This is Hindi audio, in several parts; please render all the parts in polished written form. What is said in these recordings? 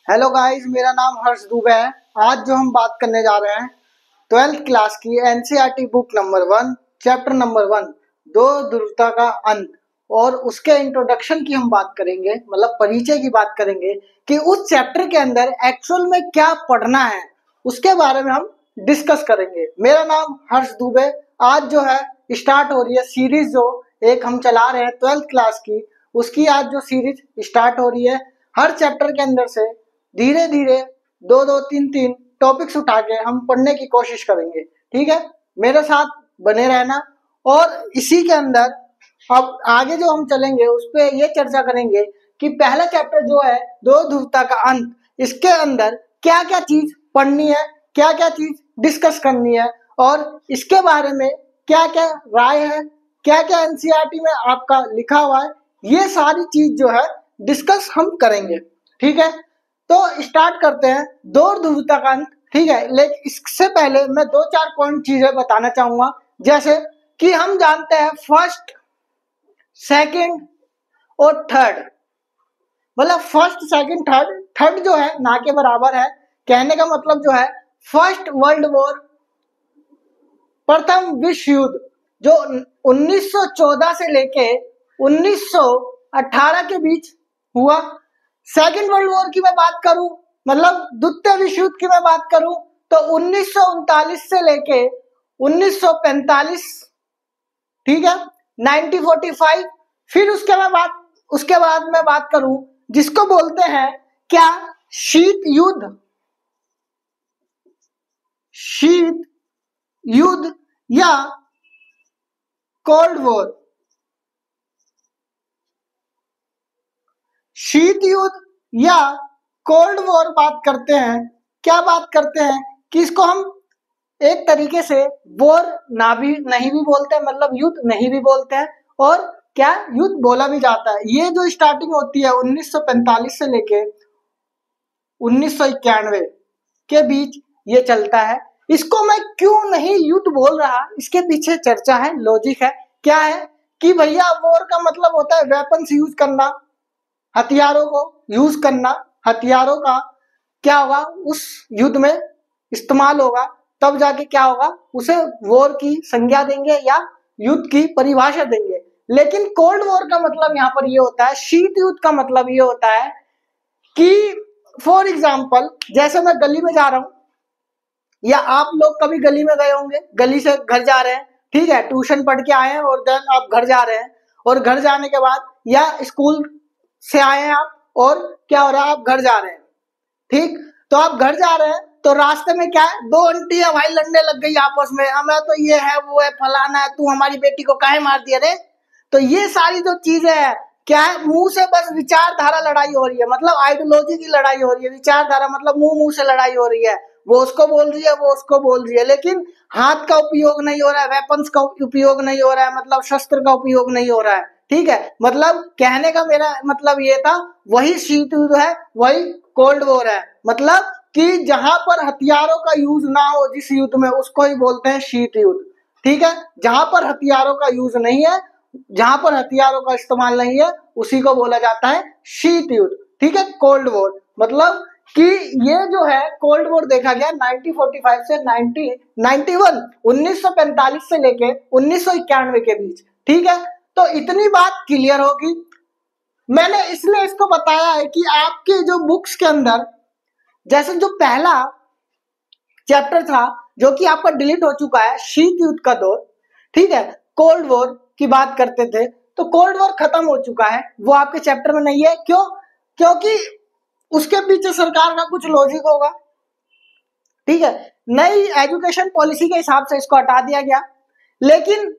हेलो गाइस, मेरा नाम हर्ष दुबे है। आज जो हम बात करने जा रहे हैं 12th क्लास की NCERT book number 1 chapter number 1 दो ध्रुवता का अंत और उसके इंट्रोडक्शन की हम बात करेंगे, मतलब परिचय की बात करेंगे कि उस चैप्टर के अंदर एक्चुअल में क्या पढ़ना है, उसके बारे में हम डिस्कस करेंगे। मेरा नाम हर्ष दुबे। आज जो है स्टार्ट हो रही है सीरीज, जो एक हम चला रहे हैं 12th क्लास की, उसकी आज जो सीरीज स्टार्ट हो रही है। हर चैप्टर के अंदर से धीरे धीरे दो दो तीन तीन टॉपिक्स उठा के हम पढ़ने की कोशिश करेंगे। ठीक है, मेरे साथ बने रहना। और इसी के अंदर अब आगे जो हम चलेंगे उस पर ये चर्चा करेंगे कि पहला चैप्टर जो है दो ध्रुवता का अंत, इसके अंदर क्या क्या चीज पढ़नी है, क्या क्या चीज डिस्कस करनी है और इसके बारे में क्या क्या राय है, क्या क्या एनसीईआरटी में आपका लिखा हुआ है, ये सारी चीज जो है डिस्कस हम करेंगे। ठीक है, तो स्टार्ट करते हैं दो ध्रुवता का अंत। ठीक है, लेकिन इससे पहले मैं दो चार पॉइंट चीजें बताना चाहूंगा। जैसे कि हम जानते हैं फर्स्ट, सेकंड और थर्ड, मतलब फर्स्ट सेकंड थर्ड, थर्ड जो है ना के बराबर है। कहने का मतलब जो है फर्स्ट वर्ल्ड वॉर, प्रथम विश्व युद्ध जो 1914 से लेके 1918 के बीच हुआ। सेकेंड वर्ल्ड वॉर की मैं बात करूं, मतलब द्वितीय विश्व युद्ध की मैं बात करूं, तो 1939 से लेके 1945। ठीक है, 1945। फिर उसके बाद मैं बात करूं जिसको बोलते हैं क्या, शीत युद्ध, शीत युद्ध या कोल्ड वॉर। शीत युद्ध या कोल्ड वॉर बात करते हैं, क्या बात करते हैं कि इसको हम एक तरीके से वॉर ना भी नहीं भी बोलते हैं, मतलब युद्ध नहीं भी बोलते हैं, और क्या युद्ध बोला भी जाता है। ये जो स्टार्टिंग होती है 1945 से लेके 1991 के बीच ये चलता है। इसको मैं क्यों नहीं युद्ध बोल रहा, इसके पीछे चर्चा है, लॉजिक है। क्या है कि भैया वॉर का मतलब होता है वेपन्स यूज करना, हथियारों को यूज करना, हथियारों का क्या होगा उस युद्ध में इस्तेमाल होगा, तब जाके क्या होगा उसे वॉर की संज्ञा देंगे या युद्ध की परिभाषा देंगे। लेकिन कोल्ड वॉर का मतलब यहाँ पर ये होता है, शीत युद्ध का मतलब ये होता है कि फॉर एग्जाम्पल जैसे मैं गली में जा रहा हूं, या आप लोग कभी गली में गए होंगे, गली से घर जा रहे हैं, ठीक है, ट्यूशन पढ़ के आए हैं और देन आप घर जा रहे हैं, और घर जाने के बाद या स्कूल से आए हैं आप, और क्या हो रहा है आप घर जा रहे हैं। ठीक, तो आप घर जा रहे हैं तो रास्ते में क्या है, दो आंटी है भाई लड़ने लग गई आपस में, हमें तो ये है वो है फलाना है, तू हमारी बेटी को काहे मार दिया रे। तो ये सारी जो चीजें है क्या है, मुंह से बस विचारधारा लड़ाई हो रही है, मतलब आइडियोलॉजी की लड़ाई हो रही है। विचारधारा मतलब मुंह मुंह से लड़ाई हो रही है, वो उसको बोल रही है वो उसको बोल रही है, लेकिन हाथ का उपयोग नहीं हो रहा है, वेपन्स का उपयोग नहीं हो रहा है, मतलब शस्त्र का उपयोग नहीं हो रहा है। ठीक है, मतलब कहने का मेरा मतलब ये था, वही शीत युद्ध है, वही कोल्ड वॉर है। मतलब कि जहां पर हथियारों का यूज ना हो जिस युद्ध में, उसको ही बोलते हैं शीत युद्ध। ठीक है, जहां पर हथियारों का यूज नहीं है, जहां पर हथियारों का इस्तेमाल नहीं है, उसी को बोला जाता है शीत युद्ध। ठीक है, कोल्ड वॉर मतलब कि ये जो है कोल्ड वॉर देखा गया 1945 से 1991, 1945 से लेके 1991 के बीच। ठीक है, तो इतनी बात क्लियर होगी। मैंने इसलिए इसको बताया है कि आपके जो बुक्स के अंदर जैसे जो पहला चैप्टर था जो कि आपका डिलीट हो चुका है, शीत युद्ध का दौर, ठीक है, कोल्ड वॉर की बात करते थे, तो कोल्ड वॉर खत्म हो चुका है, वो आपके चैप्टर में नहीं है। क्यों? क्योंकि उसके पीछे सरकार का कुछ लॉजिक होगा। ठीक है, नई एजुकेशन पॉलिसी के हिसाब से इसको हटा दिया गया। लेकिन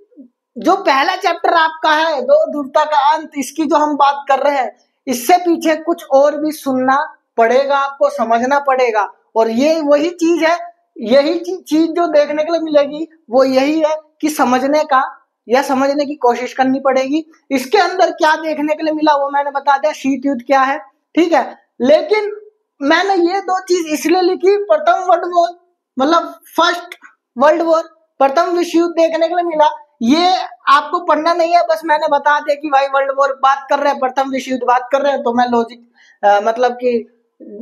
जो पहला चैप्टर आपका है दो ध्रुवता का अंत, इसकी जो हम बात कर रहे हैं, इससे पीछे कुछ और भी सुनना पड़ेगा, आपको समझना पड़ेगा। और ये वही चीज है, यही चीज जो देखने के लिए मिलेगी वो यही है कि समझने का या समझने की कोशिश करनी पड़ेगी। इसके अंदर क्या देखने के लिए मिला वो मैंने बता दिया, शीत युद्ध क्या है। ठीक है, लेकिन मैंने ये दो चीज इसलिए लिखी, प्रथम वर्ल्ड वॉर मतलब फर्स्ट वर्ल्ड वॉर, प्रथम विश्व युद्ध देखने के लिए मिला, ये आपको पढ़ना नहीं है, बस मैंने बता दिया कि भाई वर्ल्ड वॉर बात कर रहे हैं, प्रथम विश्व युद्ध बात कर रहे हैं, तो मैं लॉजिक मतलब कि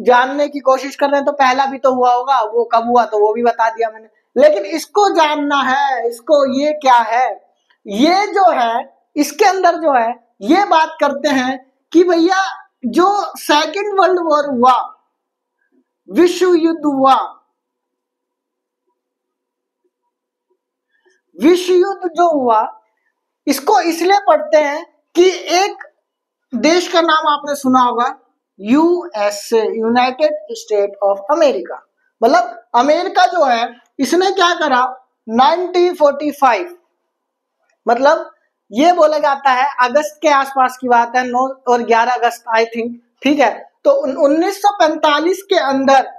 जानने की कोशिश कर रहे हैं तो पहला भी तो हुआ होगा, वो कब हुआ तो वो भी बता दिया मैंने। लेकिन इसको जानना है, इसको ये क्या है, ये जो है इसके अंदर जो है ये बात करते हैं कि भैया जो सेकंड वर्ल्ड वॉर हुआ, विश्व युद्ध हुआ, विश्व युद्ध जो हुआ इसको इसलिए पढ़ते हैं कि एक देश का नाम आपने सुना होगा, USA, United state of America. मतलब अमेरिका जो है इसने क्या करा 1945, मतलब ये बोला जाता है अगस्त के आसपास की बात है, 9 और 11 अगस्त आई थिंक, ठीक है। तो 1945 के अंदर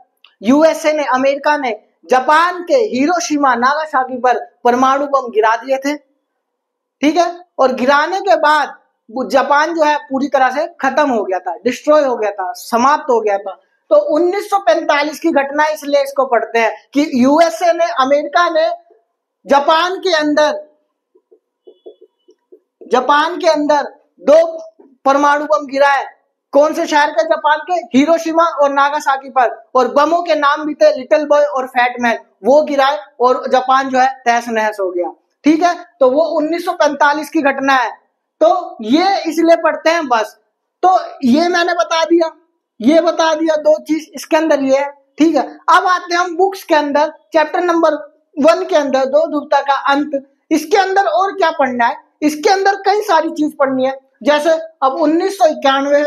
यूएसए ने, अमेरिका ने जापान के हिरोशिमा नागासाकी पर परमाणु बम गिरा दिए थे, ठीक है। और गिराने के बाद जापान जो है पूरी तरह से खत्म हो गया था, डिस्ट्रॉय हो गया था, समाप्त हो गया था। तो 1945 की घटना इसलिए इसको पढ़ते हैं कि यूएसए ने, अमेरिका ने जापान के अंदर 2 परमाणु बम गिराए। कौन से शहर के? जापान के हिरोशिमा और नागासाकी पर। और बमों के नाम भी थे लिटिल बॉय और फैट मैन, वो गिराए और जापान जो है तहस नहस हो गया, ठीक है। तो वो 1945 की घटना है, तो ये इसलिए पढ़ते हैं बस। तो ये मैंने बता दिया, ये बता दिया, 2 चीज इसके अंदर ये है, ठीक है। अब आते हैं हम बुक्स के अंदर, चैप्टर नंबर 1 के अंदर, 2 ध्रुवता का अंत। इसके अंदर और क्या पढ़ना है? इसके अंदर कई सारी चीज पढ़नी है। जैसे अब 1991 है,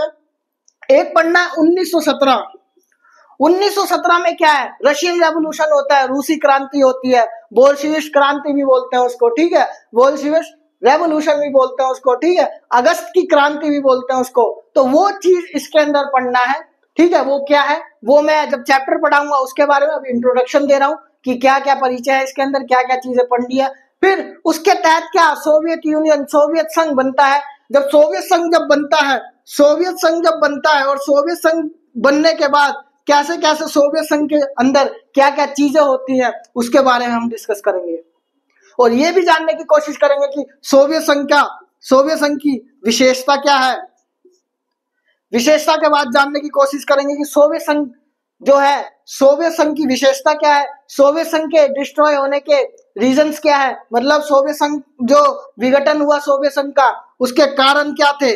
एक पढ़ना है 1917। 1917 में क्या है? रशियन रेवोल्यूशन होता है, रूसी क्रांति होती है, बोल्शेविक क्रांति भी बोलते हैं उसको, ठीक है, बोल्शेविक रेवोल्यूशन भी बोलते हैं उसको, ठीक है, अगस्त की क्रांति भी बोलते हैं उसको। तो वो चीज इसके अंदर पढ़ना है, ठीक है। वो क्या है वो मैं जब चैप्टर पढ़ाऊंगा उसके बारे में अभी इंट्रोडक्शन दे रहा हूं कि क्या क्या परिचय है इसके अंदर, क्या क्या चीजें पढ़नी है। फिर उसके तहत क्या, सोवियत यूनियन, सोवियत संघ बनता है। जब सोवियत संघ जब बनता है, सोवियत संघ जब बनता है और सोवियत संघ बनने के बाद कैसे कैसे सोवियत संघ के अंदर क्या क्या चीजें होती हैं उसके बारे में हम डिस्कस करेंगे। और ये भी जानने की कोशिश करेंगे कि सोवियत संघ की विशेषता क्या है। विशेषता के बाद जानने की कोशिश करेंगे कि सोवियत संघ जो है, सोवियत संघ की विशेषता क्या है, सोवियत संघ के डिस्ट्रॉय होने के रीजंस क्या है, मतलब सोवियत संघ जो विघटन हुआ सोवियत संघ का, उसके कारण क्या थे।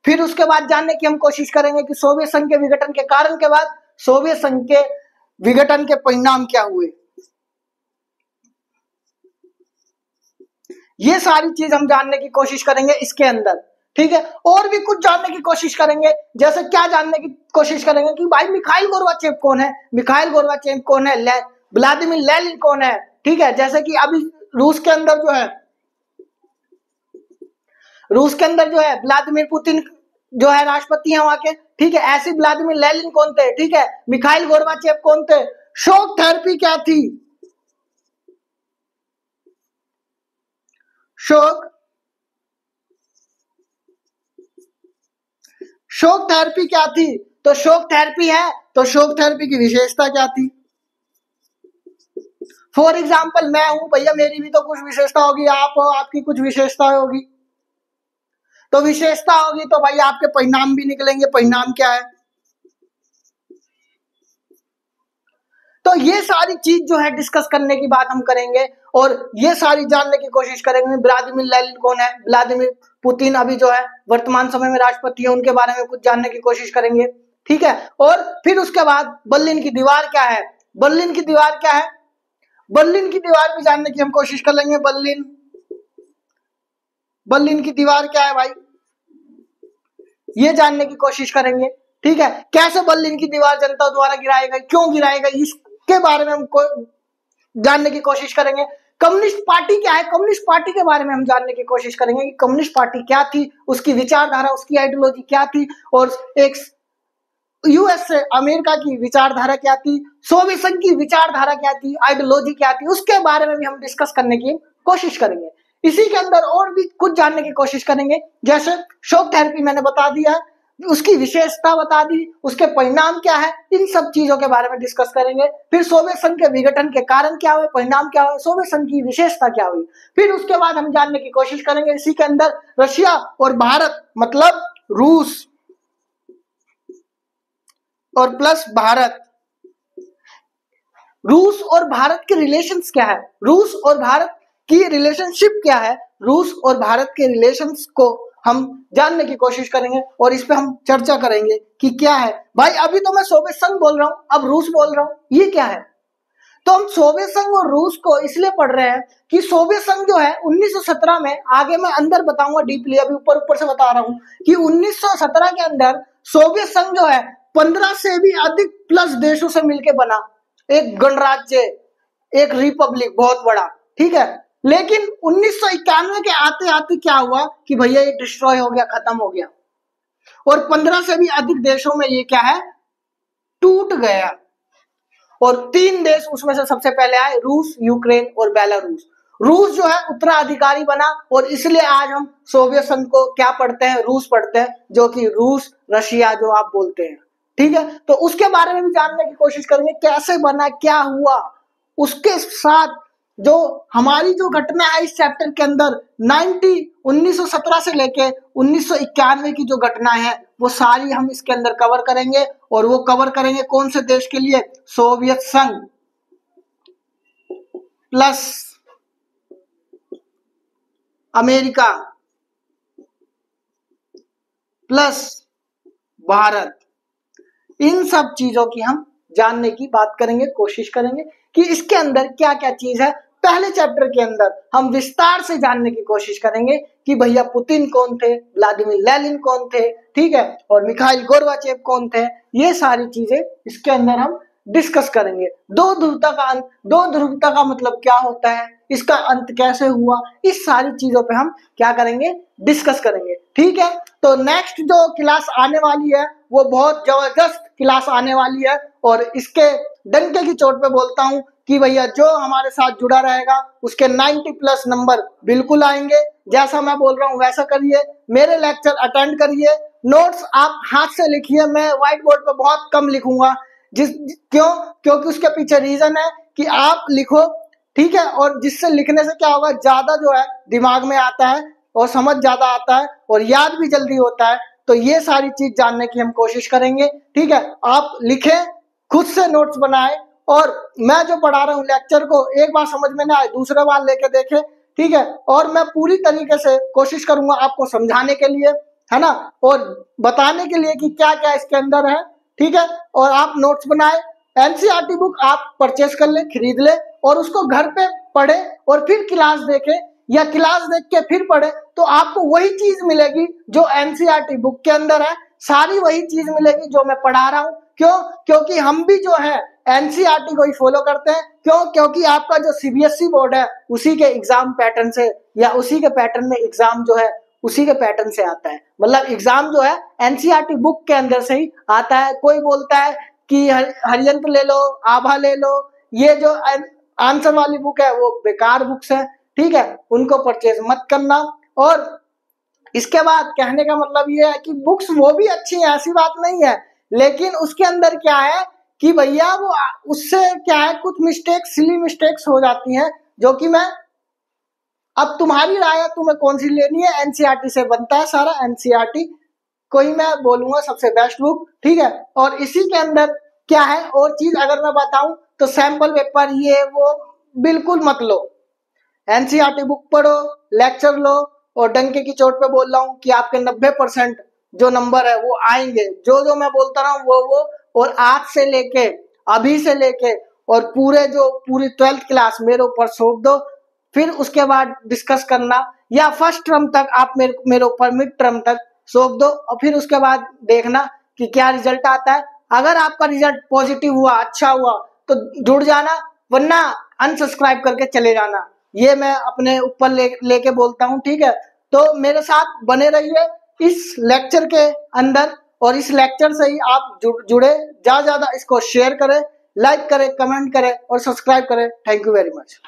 फिर उसके बाद जानने की हम कोशिश करेंगे कि सोवियत संघ के विघटन के कारण के बाद सोवियत संघ के विघटन के परिणाम क्या हुए। ये सारी चीज हम जानने की कोशिश करेंगे इसके अंदर, ठीक है। और भी कुछ जानने की कोशिश करेंगे, जैसे क्या जानने की कोशिश करेंगे कि भाई मिखाइल गोर्बाचेव कौन है, मिखाइल गोर्बाचेव कौन है, व्लादिमीर लेनिन कौन है, ठीक है। जैसे कि अभी रूस के अंदर जो है व्लादिमीर पुतिन जो है राष्ट्रपति है वहां के, ठीक है। ऐसे व्लादिमीर लेनिन कौन थे, ठीक है, मिखाइल गोर्बाचेव कौन थे, शॉक थेरेपी क्या थी, शॉक थेरेपी क्या थी, तो शॉक थेरेपी है तो शॉक थेरेपी की विशेषता क्या थी। फॉर एग्जाम्पल मैं हूं भैया, मेरी भी तो कुछ विशेषता होगी, आप हो, आपकी कुछ विशेषता होगी, तो विशेषता होगी तो भाई आपके परिणाम भी निकलेंगे, परिणाम क्या है। तो ये सारी चीज जो है डिस्कस करने की बात हम करेंगे और ये सारी जानने की कोशिश करेंगे। व्लादिमीर लेनिन कौन है, व्लादिमीर पुतिन अभी जो है वर्तमान समय में राष्ट्रपति है, उनके बारे में कुछ जानने की कोशिश करेंगे, ठीक है। और फिर उसके बाद बर्लिन की दीवार क्या है, बर्लिन की दीवार क्या है, बर्लिन की दीवार भी जानने की हम कोशिश कर लेंगे। बर्लिन की दीवार क्या है भाई, ये जानने की कोशिश करेंगे, ठीक है। कैसे बर्लिन की दीवार जनता द्वारा गिराई गई, क्यों गिराई गई, इसके बारे में हम जानने की कोशिश करेंगे। कम्युनिस्ट पार्टी क्या है, कम्युनिस्ट पार्टी के बारे में हम जानने की कोशिश करेंगे कि कम्युनिस्ट पार्टी क्या थी, उसकी विचारधारा, उसकी आइडियोलॉजी क्या थी, और एक यूएसए अमेरिका की विचारधारा क्या थी, सोवियत संघ की विचारधारा क्या थी, आइडियोलॉजी क्या थी, उसके बारे में भी हम डिस्कस करने की कोशिश करेंगे। इसी के अंदर और भी कुछ जानने की कोशिश करेंगे, जैसे शॉक थेरेपी मैंने बता दिया, उसकी विशेषता बता दी, उसके परिणाम क्या है, इन सब चीजों के बारे में डिस्कस करेंगे। फिर सोवियत संघ के विघटन के कारण क्या हुए, परिणाम क्या हुए, सोवियत संघ की विशेषता क्या हुई। फिर उसके बाद हम जानने की कोशिश करेंगे इसी के अंदर रशिया और भारत, मतलब रूस और प्लस भारत। रूस और भारत के रिलेशंस क्या है, रूस और भारत की रिलेशनशिप क्या है, रूस और भारत के रिलेशंस को हम जानने की कोशिश करेंगे और इस पे हम चर्चा करेंगे कि क्या है। भाई अभी तो मैं सोवियत संघ बोल रहा हूं, अब रूस बोल रहा हूं, ये क्या है। तो हम सोवियत संघ और रूस को इसलिए पढ़ रहे हैं कि सोवियत संघ जो है 1917 में, आगे मैं अंदर बताऊंगा डीपली, अभी ऊपर ऊपर से बता रहा हूं कि 1917 के अंदर सोवियत संघ जो है 15 से भी अधिक प्लस देशों से मिलकर बना, एक गणराज्य, एक रिपब्लिक बहुत बड़ा, ठीक है। लेकिन 1991 के आते आते क्या हुआ कि भैया ये डिस्ट्रॉय हो गया, खत्म हो गया, और 15 से भी अधिक देशों में ये क्या है, टूट गया। और 3 देश उसमें से सबसे पहले आए, रूस, यूक्रेन और बेलारूस। रूस जो है उत्तराधिकारी बना और इसलिए आज हम सोवियत संघ को क्या पढ़ते हैं, रूस पढ़ते हैं, जो कि रूस रशिया जो आप बोलते हैं, ठीक है। तो उसके बारे में भी जानने की कोशिश करेंगे, कैसे बना, क्या हुआ। उसके साथ जो हमारी जो घटना है इस चैप्टर के अंदर 1917 से लेके 1991 की जो घटनाएं हैं वो सारी हम इसके अंदर कवर करेंगे। और वो कवर करेंगे कौन से देश के लिए, सोवियत संघ प्लस अमेरिका प्लस भारत, इन सब चीजों की हम जानने की बात करेंगे, कोशिश करेंगे कि इसके अंदर क्या क्या चीज है। पहले चैप्टर के अंदर हम विस्तार से जानने की कोशिश करेंगे कि भैया पुतिन कौन थे, व्लादिमीर लेनिन कौन थे, ठीक है, और मिखाइल गोर्बाचेव कौन थे। ये सारी चीजें इसके अंदर हम डिस्कस करेंगे। दो ध्रुवता का मतलब क्या होता है, इसका अंत कैसे हुआ, इस सारी चीजों पे हम क्या करेंगे, डिस्कस करेंगे, ठीक है। तो नेक्स्ट जो क्लास आने वाली है वो बहुत जबरदस्त क्लास आने वाली है और इसके डंके की चोट पे बोलता हूं कि भैया जो हमारे साथ जुड़ा रहेगा उसके 90+ नंबर बिल्कुल आएंगे। जैसा मैं बोल रहा हूं वैसा करिए, मेरे लेक्चर अटेंड करिए, नोट्स आप हाथ से लिखिए, मैं व्हाइट बोर्ड पे बहुत कम लिखूंगा। क्योंकि उसके पीछे रीजन है कि आप लिखो, ठीक है, और जिससे लिखने से क्या होगा, ज्यादा जो है दिमाग में आता है और समझ ज्यादा आता है और याद भी जल्दी होता है। तो ये सारी चीज जानने की हम कोशिश करेंगे, ठीक है। आप लिखें, खुद से नोट्स बनाएं और मैं जो पढ़ा रहा हूँ लेक्चर को एक बार समझ में ना आए दूसरे बार लेके देखें, ठीक है। और मैं पूरी तरीके से कोशिश करूंगा आपको समझाने के लिए, है ना, और बताने के लिए कि क्या क्या इसके अंदर है, ठीक है। और आप नोट्स बनाए, एनसीईआरटी बुक आप परचेस कर ले, खरीद ले और उसको घर पे पढ़े और फिर क्लास देखे या क्लास देख के फिर पढ़े, तो आपको वही चीज मिलेगी जो एनसीईआरटी बुक के अंदर है, सारी वही चीज मिलेगी जो मैं पढ़ा रहा हूं। क्यों? क्योंकि हम भी जो है एनसीईआरटी को ही फॉलो करते हैं। क्यों? क्योंकि आपका जो सीबीएसई बोर्ड है उसी के एग्जाम पैटर्न से या उसी के पैटर्न में एग्जाम जो है उसी के पैटर्न से आता है, मतलब एग्जाम जो है एनसीईआरटी बुक के अंदर से ही आता है। कोई बोलता है कि हरियंत्र ले लो, आभा ले लो, ये जो आंसर वाली बुक है वो बेकार बुक्स है, ठीक है, उनको परचेज मत करना। और इसके बाद कहने का मतलब ये है कि बुक्स वो भी अच्छी है, ऐसी बात नहीं है, लेकिन उसके अंदर क्या है कि भैया वो उससे क्या है, कुछ मिस्टेक्स, सिली मिस्टेक्स हो जाती हैं, जो कि मैं, अब तुम्हारी राय है तुम्हें कौन सी लेनी है। एनसीईआरटी से बनता है सारा, एनसीईआरटी को ही मैं बोलूंगा सबसे बेस्ट बुक, ठीक है। और इसी के अंदर क्या है और चीज अगर मैं बताऊं तो सैंपल पेपर ये वो बिल्कुल मत लो, एनसीईआरटी बुक पढ़ो, लेक्चर लो, और डंके की चोट पे बोल रहा हूँ कि आपके 90% जो नंबर है वो आएंगे, जो मैं बोलता रहा हूँ वो। और आज से लेके, अभी से लेके और पूरी 12th क्लास मेरे ऊपर सौंप दो, फिर उसके बाद डिस्कस करना, या फर्स्ट टर्म तक आप मेरे ऊपर मिड टर्म तक सौंप दो और फिर उसके बाद देखना कि क्या रिजल्ट आता है। अगर आपका रिजल्ट पॉजिटिव हुआ, अच्छा हुआ तो जुड़ जाना, वरना अनसब्सक्राइब करके चले जाना। ये मैं अपने ऊपर लेके बोलता हूँ, ठीक है। तो मेरे साथ बने रहिए इस लेक्चर के अंदर और इस लेक्चर से ही आप जुड़े, ज्यादा इसको शेयर करें, लाइक करें, कमेंट करें और सब्सक्राइब करें। Thank you very much.